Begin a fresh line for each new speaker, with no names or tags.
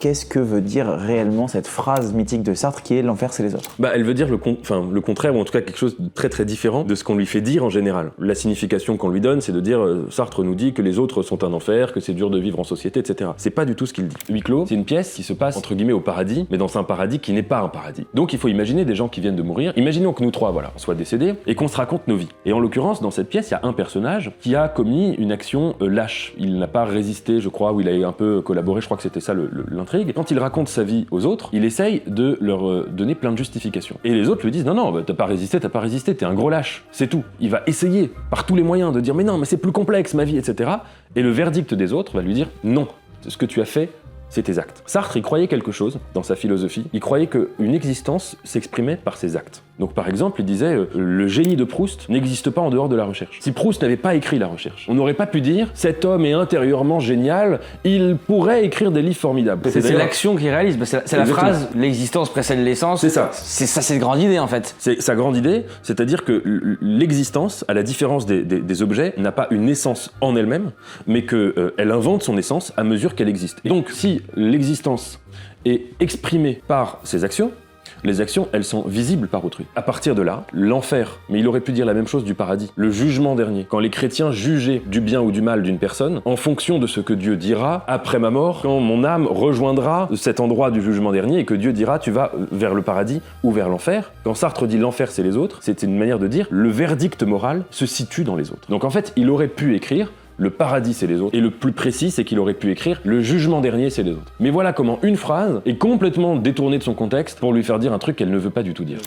qu'est-ce que veut dire réellement cette phrase mythique de Sartre qui est « l'enfer c'est les autres ».
Elle veut dire le contraire, ou en tout cas quelque chose de très très différent de ce qu'on lui fait dire en général. La signification qu'on lui donne, c'est de dire Sartre nous dit que les autres sont un enfer, que c'est dur de vivre en société, etc. C'est pas du tout ce qu'il dit. Huis clos, c'est une pièce qui se passe entre guillemets au paradis, mais dans un paradis qui n'est pas un paradis. Donc il faut imaginer des gens qui viennent de mourir. Imaginons que nous trois, on soit décédés et qu'on se raconte nos vies. Et en l'occurrence, dans cette pièce, il y a un personnage qui a commis une action lâche. Il n'a pas résisté, je crois, ou il a un peu collaboré, je crois que c'était ça l'intrigue. Quand il raconte sa vie aux autres, il essaye de leur donner plein de justifications. Et les autres lui disent non, t'as pas résisté, t'es un gros lâche, c'est tout. Il va essayer par tous les moyens de dire mais non, mais c'est plus complexe ma vie, etc. Et le verdict des autres va lui dire non, ce que tu as fait, c'est tes actes. Sartre, il croyait quelque chose dans sa philosophie. Il croyait qu'une existence s'exprimait par ses actes. Donc par exemple, il disait le génie de Proust n'existe pas en dehors de la recherche. Si Proust n'avait pas écrit la recherche, on n'aurait pas pu dire cet homme est intérieurement génial, il pourrait écrire des livres formidables.
C'est l'action qui réalise, c'est la phrase l'existence précède l'essence.
C'est ça.
C'est une grande idée en fait.
C'est sa grande idée, c'est-à-dire que l'existence, à la différence des objets, n'a pas une essence en elle-même, mais qu'elle invente son essence à mesure qu'elle existe. Et donc si l'existence est exprimée par ses actions, les actions, elles sont visibles par autrui. À partir de là, l'enfer, mais il aurait pu dire la même chose du paradis, le jugement dernier. Quand les chrétiens jugeaient du bien ou du mal d'une personne, en fonction de ce que Dieu dira après ma mort, quand mon âme rejoindra cet endroit du jugement dernier et que Dieu dira tu vas vers le paradis ou vers l'enfer, quand Sartre dit l'enfer c'est les autres, c'est une manière de dire le verdict moral se situe dans les autres. Donc en fait, il aurait pu écrire le paradis, c'est les autres. Et le plus précis, c'est qu'il aurait pu écrire le jugement dernier, c'est les autres. Mais voilà comment une phrase est complètement détournée de son contexte pour lui faire dire un truc qu'elle ne veut pas du tout dire.